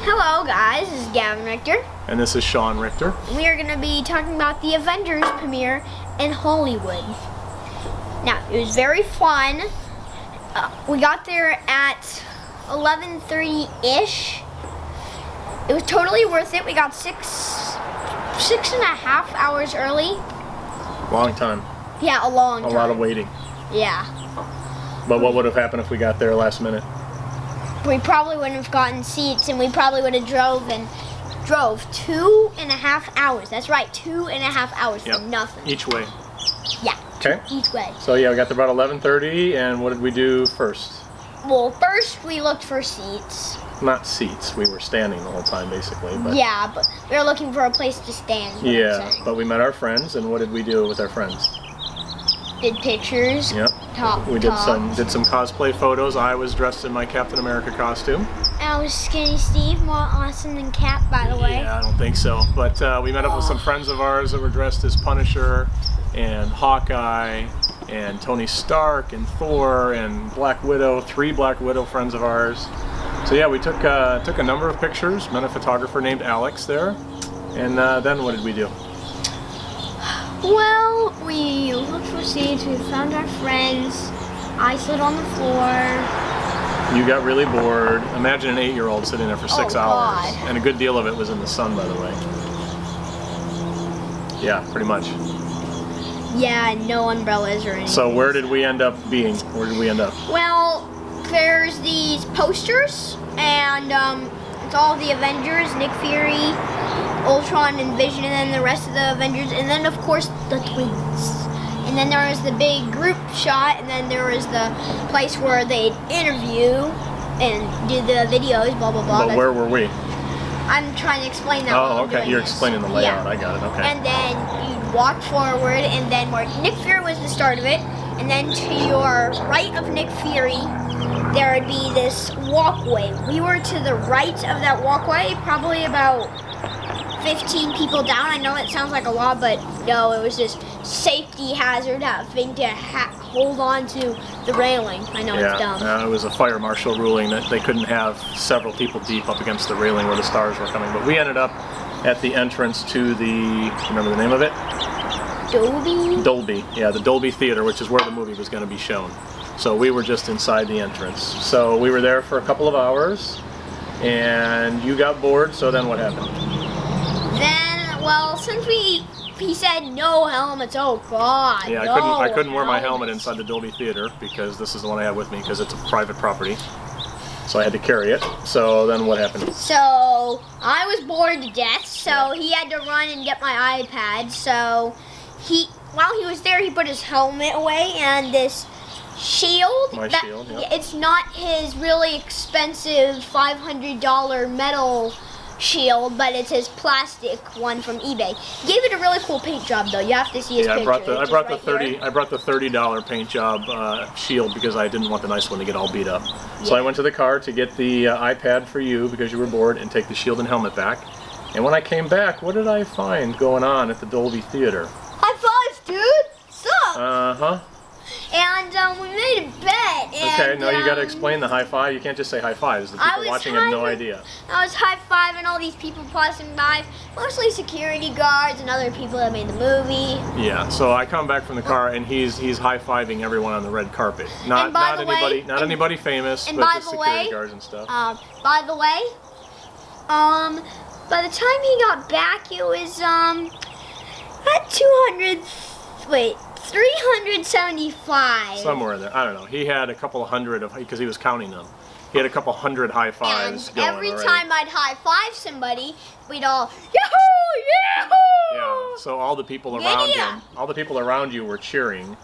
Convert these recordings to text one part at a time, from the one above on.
Hello guys, this is Gavin Richter. And this is Sean Richter. We are going to be talking about the Avengers premiere in Hollywood. Now, it was very fun. We got there at 11:30-ish. It was totally worth it. We got six and a half hours early. Long time. Yeah, a long time. A lot of waiting. Yeah. But what would have happened if we got there last minute? We probably wouldn't have gotten seats, and we probably would have drove 2.5 hours. That's right, 2.5 hours for nothing. Each way. Yeah. Okay. Each way. So yeah, we got there about 11:30, and what did we do first? Well, first we looked for seats. Not seats. We were standing the whole time, basically. But Yeah, but we were looking for a place to stand. is what I'm yeah, saying. but we met our friends, and what did we do with our friends? Did pictures. Yep. We did some cosplay photos. I was dressed in my Captain America costume. I was Skinny Steve, more awesome than Cap, by the way. Yeah, I don't think so. But we met up with some friends of ours that were dressed as Punisher and Hawkeye and Tony Stark and Thor and Black Widow, 3 Black Widow friends of ours. So yeah, we took a number of pictures, met a photographer named Alex there, and then what did we do? Well, we looked for seats, we found our friends. I slid on the floor. You got really bored. Imagine an 8-year-old sitting there for 6 hours. God. And a good deal of it was in the sun, by the way. Yeah, pretty much. Yeah, no umbrellas or anything. So where did we end up being? Where did we end up? Well, there's these posters, and it's all the Avengers, Nick Fury, Ultron and Vision, and then the rest of the Avengers, and then of course the twins. And then there was the big group shot, and then there was the place where they'd interview and do the videos, blah blah blah. But where were we? I'm trying to explain that. Oh, okay. You're explaining the layout. Yeah. I got it. Okay. And then you'd walk forward, and then where Nick Fury was the start of it, and then to your right of Nick Fury, there would be this walkway. We were to the right of that walkway, probably about 15 people down. I know that sounds like a lot, but no, it was just safety hazard having to hold on to the railing. I know it's dumb. It was a fire marshal ruling that they couldn't have several people deep up against the railing where the stars were coming. But we ended up at the entrance to the, remember the name of it? Dolby? Dolby, yeah, the Dolby Theater, which is where the movie was going to be shown. So we were just inside the entrance. So we were there for a couple of hours, and you got bored, so then what happened? Then, well, since he said no helmets, oh god. Yeah, I couldn't wear my helmet inside the Dolby Theater because this is the one I have with me because it's a private property. So I had to carry it. So then what happened? So I was bored to death, so he had to run and get my iPad. So while he was there, he put his helmet away and this shield. My shield, yeah. It's not his really expensive $500 metal shield, but it's his plastic one from eBay. He gave it a really cool paint job, though. You have to see his picture. I brought the $30 paint job shield because I didn't want the nice one to get all beat up. Yeah. So I went to the car to get the iPad for you because you were bored and take the shield and helmet back. And when I came back, what did I find going on at the Dolby Theater? High fives, dude! Sup? Uh-huh. And we made a bet. And, okay, no, you got to explain the high five. You can't just say high fives. The people watching have no idea. I was high fiving all these people passing by, mostly security guards and other people that made the movie. Yeah, so I come back from the car and he's high fiving everyone on the red carpet. Not anybody famous, but just security guards and stuff. By the way, by the time he got back, it was at 375. Somewhere there. I don't know. He had a couple hundred of, because he was counting them. He had a couple hundred high fives and going every already. time I'd high five somebody, we'd all yahoo, yahoo. Yeah. So all the people around you were cheering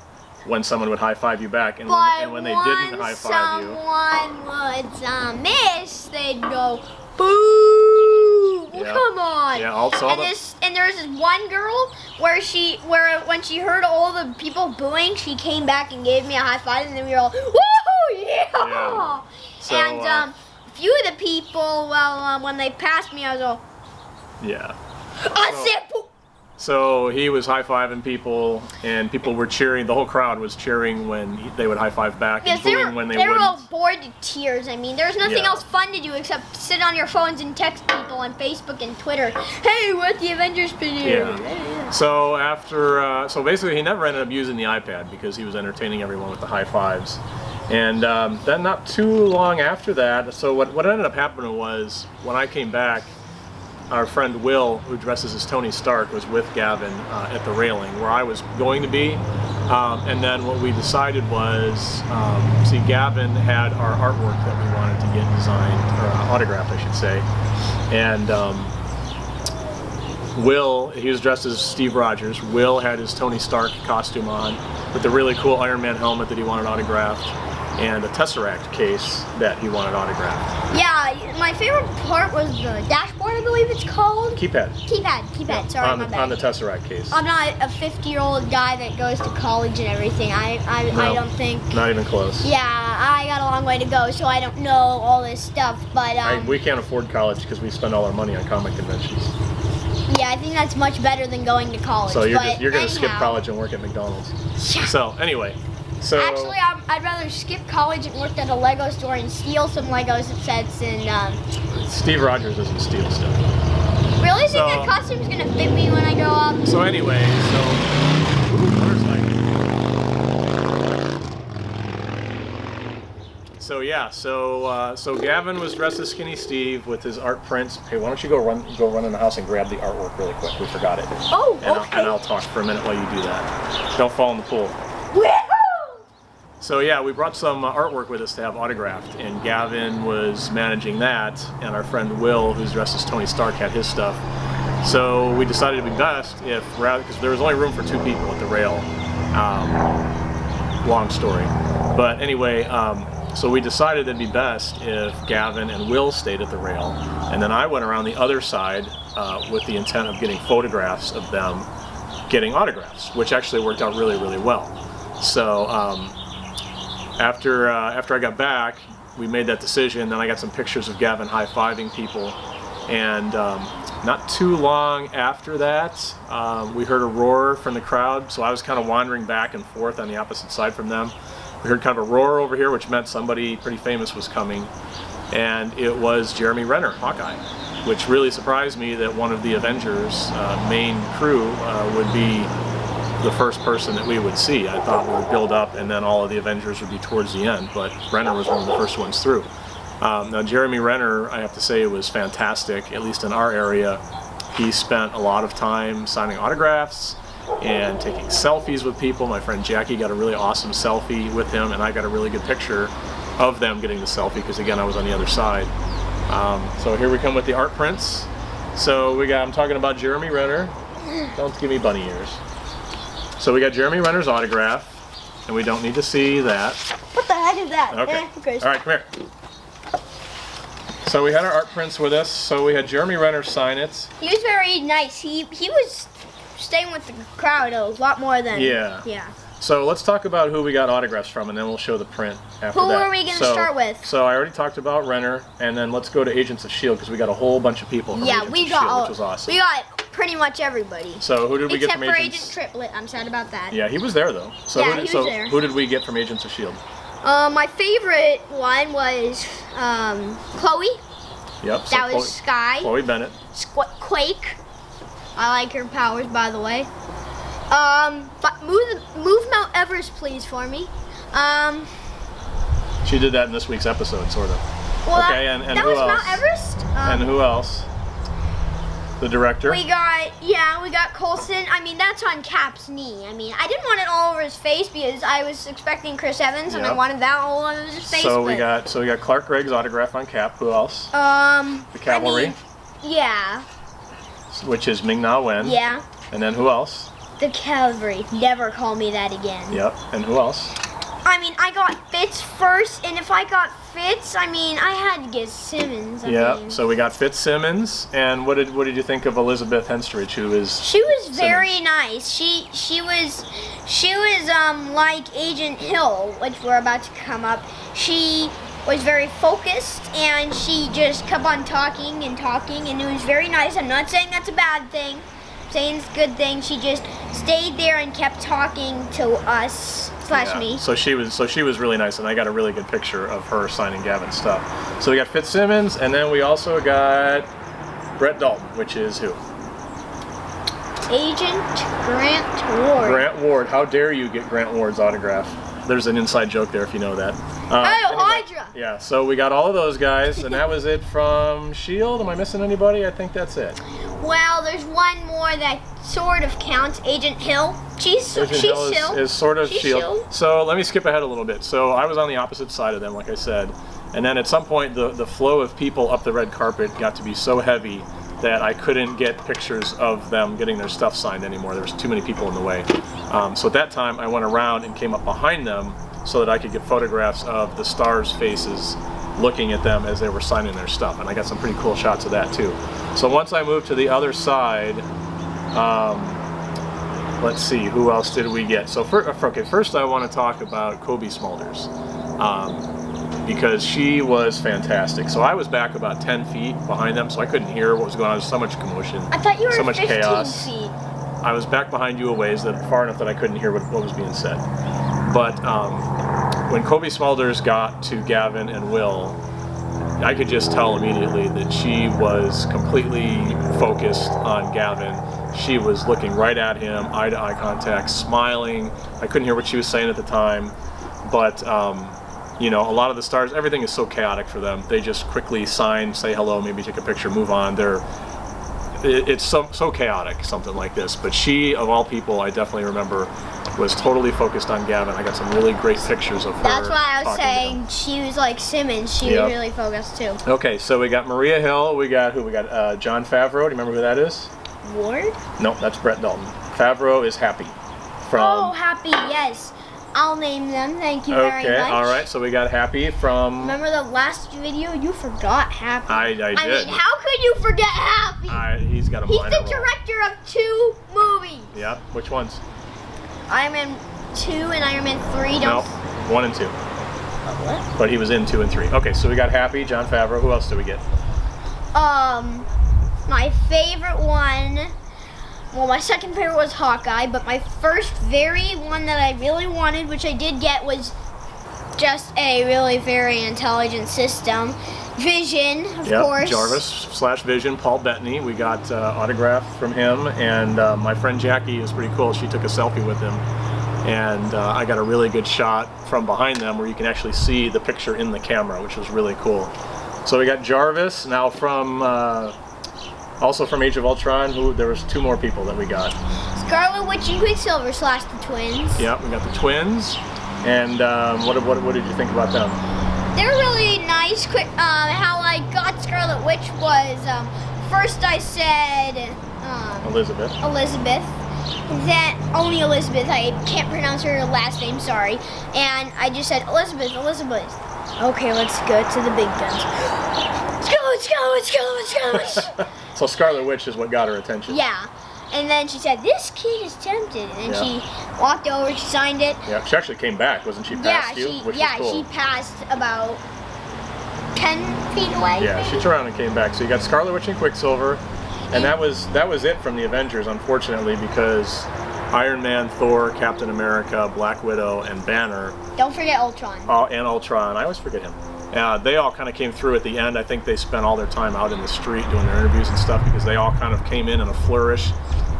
when someone would high five you back, and when they didn't high five you, someone would miss, they'd go boo. Well, come on. Yeah. Also, and there was this one girl where when she heard all the people booing, she came back and gave me a high five, and then we were all woohoo, yeah. So, and a few of the people, well, when they passed me, I was all yeah. I said boo. So he was high-fiving people, and people were cheering. The whole crowd was cheering when they would high-five back, and booing when they were wouldn't. all bored to tears. I mean, there's nothing Yeah. else fun to do except sit on your phones and text people on Facebook and Twitter. Hey, we're at the Avengers premiere. Yeah. So after, so basically, he never ended up using the iPad because he was entertaining everyone with the high fives. And then not too long after that, so what ended up happening was when I came back, our friend Will, who dresses as Tony Stark, was with Gavin at the railing where I was going to be. And then what we decided was, see, Gavin had our artwork that we wanted to get designed, or autographed, I should say. And Will, he was dressed as Steve Rogers. Will had his Tony Stark costume on with the really cool Iron Man helmet that he wanted autographed, and a Tesseract case that he wanted autographed. Yeah, my favorite part was the dashboard, I believe it's called. Keypad. Keypad, sorry, on my the, bad. on the Tesseract case. I'm not a 50-year-old guy that goes to college and everything. I No, don't think. Not even close. Yeah, I got a long way to go, so I don't know all this stuff. But We can't afford college because we spend all our money on comic conventions. yeah, I think that's much better than going to college. So you're but going to skip anyhow. college and work at McDonald's. Yeah. So anyway, so Actually, I'd rather skip college and work at a Lego store and steal some Lego sets and Steve Rogers doesn't steal stuff. really think So- that costume's gonna fit me when I grow up. So anyway, so yeah, so Gavin was dressed as Skinny Steve with his art prints. Hey, why don't you go run in the house and grab the artwork really quick? We forgot it. Oh, And okay. I'll talk for a minute while you do that. Don't fall in the pool. Woohoo! So yeah, we brought some artwork with us to have autographed, and Gavin was managing that, and our friend Will, who's dressed as Tony Stark, had his stuff. So we decided it'd be best if, rather, because there was only room for 2 people at the rail. Long story, but anyway, so we decided it'd be best if Gavin and Will stayed at the rail, and then I went around the other side with the intent of getting photographs of them getting autographs, which actually worked out really, really well. So after I got back, we made that decision. Then I got some pictures of Gavin high-fiving people, and not too long after that, we heard a roar from the crowd. So I was kind of wandering back and forth on the opposite side from them. We heard kind of a roar over here, which meant somebody pretty famous was coming, and it was Jeremy Renner, Hawkeye, which really surprised me that one of the Avengers main crew would be the first person that we would see. I thought we would build up and then all of the Avengers would be towards the end, but Renner was one of the first ones through. Now Jeremy Renner, I have to say, was fantastic, at least in our area. He spent a lot of time signing autographs and taking selfies with people. My friend Jackie got a really awesome selfie with him, and I got a really good picture of them getting the selfie because, again, I was on the other side. So here we come with the art prints. So I'm talking about Jeremy Renner. Don't give me bunny ears. So we got Jeremy Renner's autograph, and we don't need to see that. What the heck is that? Okay. Who cares? All right, come here. So we had our art prints with us. So we had Jeremy Renner sign it. He was very nice. He was staying with the crowd a lot more than. Yeah. Yeah. So let's talk about who we got autographs from, and then we'll show the print after Who that. are we gonna start with? So I already talked about Renner, and then let's go to Agents of S.H.I.E.L.D. because we got a whole bunch of people from Yeah, Agents we of got S.H.I.E.L.D., which was awesome. we got pretty much everybody. So who did we get Except from for Agents? Agent Triplet. I'm sad about that. Yeah, he was there though. So Yeah, who did, he was there. who did we get from Agents of S.H.I.E.L.D.? My favorite one was Chloe. Yep. So That was Sky. Chloe Bennett. Quake. I like her powers, by the way. But move Mount Everest, please, for me. She did that in this week's episode, sort of. Well, Okay, that, and that who was else? Mount Everest. And who else? The director. We got Coulson. I mean, that's on Cap's knee. I mean, I didn't want it all over his face because I was expecting Chris Evans, and I Yep. wanted that all over his face. So we but, got Clark Gregg's autograph on Cap. Who else? the Cavalry. Yeah. Which is Ming-Na Wen. Yeah. And then who else? The Cavalry. Never call me that again. Yep. And who else? I mean, I got Fitz first, and if I got Fitz, I mean, I had to get Simmons. I Yep. mean. So we got Fitzsimmons. And what did you think of Elizabeth Henstridge, who is? She was very nice. She was like Agent Hill, which we're about to come up. She was very focused, and she just kept on talking, and it was very nice. I'm not saying that's a bad thing. saying good things. She just stayed there and kept talking to us / me. So she was really nice, and I got a really good picture of her signing Gavin's stuff. So we got Fitzsimmons, and then we also got Brett Dalton, which is who? Agent Grant Ward. Grant Ward. How dare you get Grant Ward's autograph? There's an inside joke there if you know that. Hydra! Yeah, so we got all of those guys, and that was it from S.H.I.E.L.D. Am I missing anybody? I think that's it. Well, there's one more that sort of counts. Agent Hill. She's Hill S.H.I.E.L.D. is sort of She's S.H.I.E.L.D. So let me skip ahead a little bit. So I was on the opposite side of them, like I said, and then at some point the flow of people up the red carpet got to be so heavy that I couldn't get pictures of them getting their stuff signed anymore. There was too many people in the way. So at that time, I went around and came up behind them so that I could get photographs of the stars' faces looking at them as they were signing their stuff. And I got some pretty cool shots of that too. So once I moved to the other side, let's see, who else did we get? So first I want to talk about Kobe Smulders. Because she was fantastic. So I was back about 10 feet behind them, so I couldn't hear what was going on. There's so much commotion. I thought you were so much 15 chaos. feet. I was back behind you a ways, far enough that I couldn't hear what was being said. But when Kobe Smulders got to Gavin and Will, I could just tell immediately that she was completely focused on Gavin. She was looking right at him, eye-to-eye contact, smiling. I couldn't hear what she was saying at the time, but you know, a lot of the stars, everything is so chaotic for them. They just quickly sign, say hello, maybe take a picture, move on. It's so chaotic, something like this. But she, of all people, I definitely remember, was totally focused on Gavin. I got some really great pictures of her. That's why I was talking to saying him. she was like Simmons. She was really focused too. Okay, so we got Maria Hill. We got who? We got John Favreau. Do you remember who that is? Ward? No, that's Brett Dalton. Favreau is Happy. Oh, Happy, yes. I'll name them. Thank you very much. Okay, all right. So we got Happy from. Remember the last video? You forgot Happy. I did. I mean, how could you forget Happy? He's got a He's minor the role. director of 2 movies. Yeah. Which ones? Iron Man 2 and Iron Man 3. No, 1 and 2. What? But he was in 2 and 3. Okay, so we got Happy, John Favreau. Who else do we get? My favorite one. Well, my second favorite was Hawkeye, but my first very one that I really wanted, which I did get, was just a really very intelligent system. Vision, of course. Jarvis/Vision, Paul Bettany. We got autograph from him, and my friend Jackie is pretty cool. She took a selfie with him, and I got a really good shot from behind them where you can actually see the picture in the camera, which was really cool. So we got Jarvis. Now from also from Age of Ultron, there was 2 more people that we got. Scarlet Witch and Quicksilver / the twins. Yeah, we got the twins. And what did you think about them? They're really nice. How I got Scarlet Witch was first I said Elizabeth. Then only Elizabeth. I can't pronounce her last name. Sorry. And I just said Elizabeth. Okay, let's go to the big guns. Let's go. So Scarlet Witch is what got her attention. Yeah. And then she said, "This kid is tempted." And then she walked over, she signed it. Yeah, she actually came back, wasn't she? Past you, which was cool. She passed about 10 feet away. Yeah, maybe? she turned around and came back. So you got Scarlet Witch and Quicksilver, and that was it from the Avengers, unfortunately, because Iron Man, Thor, Captain America, Black Widow, and Banner. Don't forget Ultron. And Ultron. I always forget him. They all kind of came through at the end. I think they spent all their time out in the street doing their interviews and stuff because they all kind of came in a flourish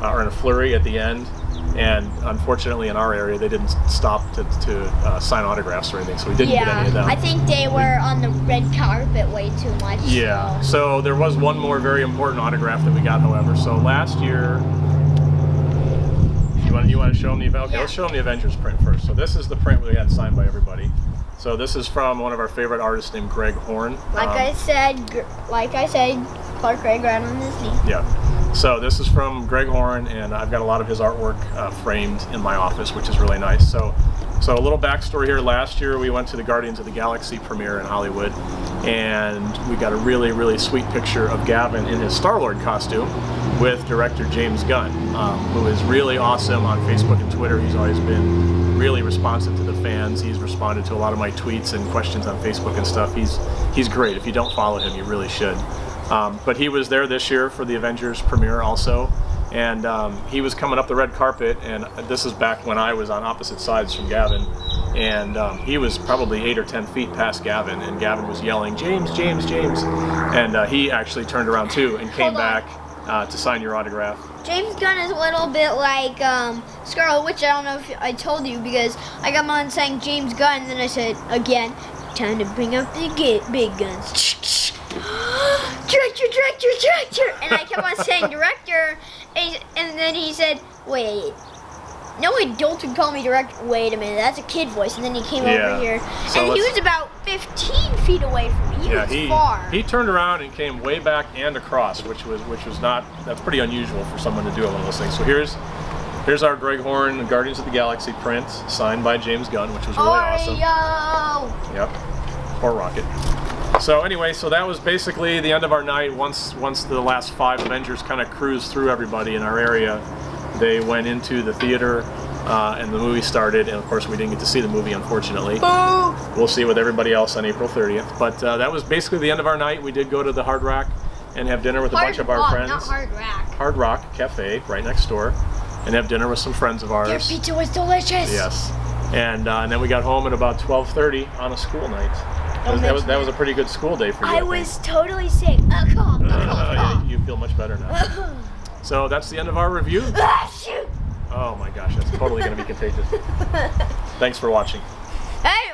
or in a flurry at the end. And unfortunately, in our area, they didn't stop to sign autographs or anything, so we didn't get any of them. I think they were on the red carpet way too much. Yeah. So there was one more very important autograph that we got, however. So last year, you want to show them the event? Okay, let's show them the Avengers print first. So this is the print we had signed by everybody. So this is from one of our favorite artists named Greg Horn. Like I said, Clark Gregg right on his knee. Yeah. So this is from Greg Horn, and I've got a lot of his artwork framed in my office, which is really nice. So a little backstory here. Last year we went to the Guardians of the Galaxy premiere in Hollywood, and we got a really, really sweet picture of Gavin in his Star-Lord costume with director James Gunn, who is really awesome on Facebook and Twitter. He's always been really responsive to the fans. He's responded to a lot of my tweets and questions on Facebook and stuff. He's great. If you don't follow him, you really should. But he was there this year for the Avengers premiere also, And he was coming up the red carpet, and this is back when I was on opposite sides from Gavin, and he was probably 8 or 10 feet past Gavin, and Gavin was yelling, "James, James, James," and he actually turned around too and came back to sign your autograph. James Gunn is a little bit like Scarlet Witch. I don't know if I told you, because I got on saying James Gunn, and then I said again, time to bring up the big guns. Director, director, director, and I kept on saying director, and then he said, wait, no adult would call me director. Wait a minute, that's a kid voice. And then he came over here, so and he was about 15 feet away from me. He was far. He turned around and came way back and across, which was not, that's pretty unusual for someone to do one of those things. So here's our Greg Horn Guardians of the Galaxy print, signed by James Gunn, which was really awesome. Yep, or Rocket. So anyway, so that was basically the end of our night. Once the last 5 Avengers kind of cruised through everybody in our area, they went into the theater and the movie started. And of course, we didn't get to see the movie, unfortunately. Boo! We'll see it with everybody else on April 30th. But that was basically the end of our night. We did go to the Hard Rock and have dinner with a bunch of our friends. Not Hard Rock. Hard Rock Cafe, right next door, and have dinner with some friends of ours. Their pizza was delicious. Yes. And then we got home at about 12:30 on a school night. That was a pretty good school day for you. I was totally sick. You feel much better now. So that's the end of our review. Shoot! Oh my gosh, that's totally going to be contagious. Thanks for watching. Hey!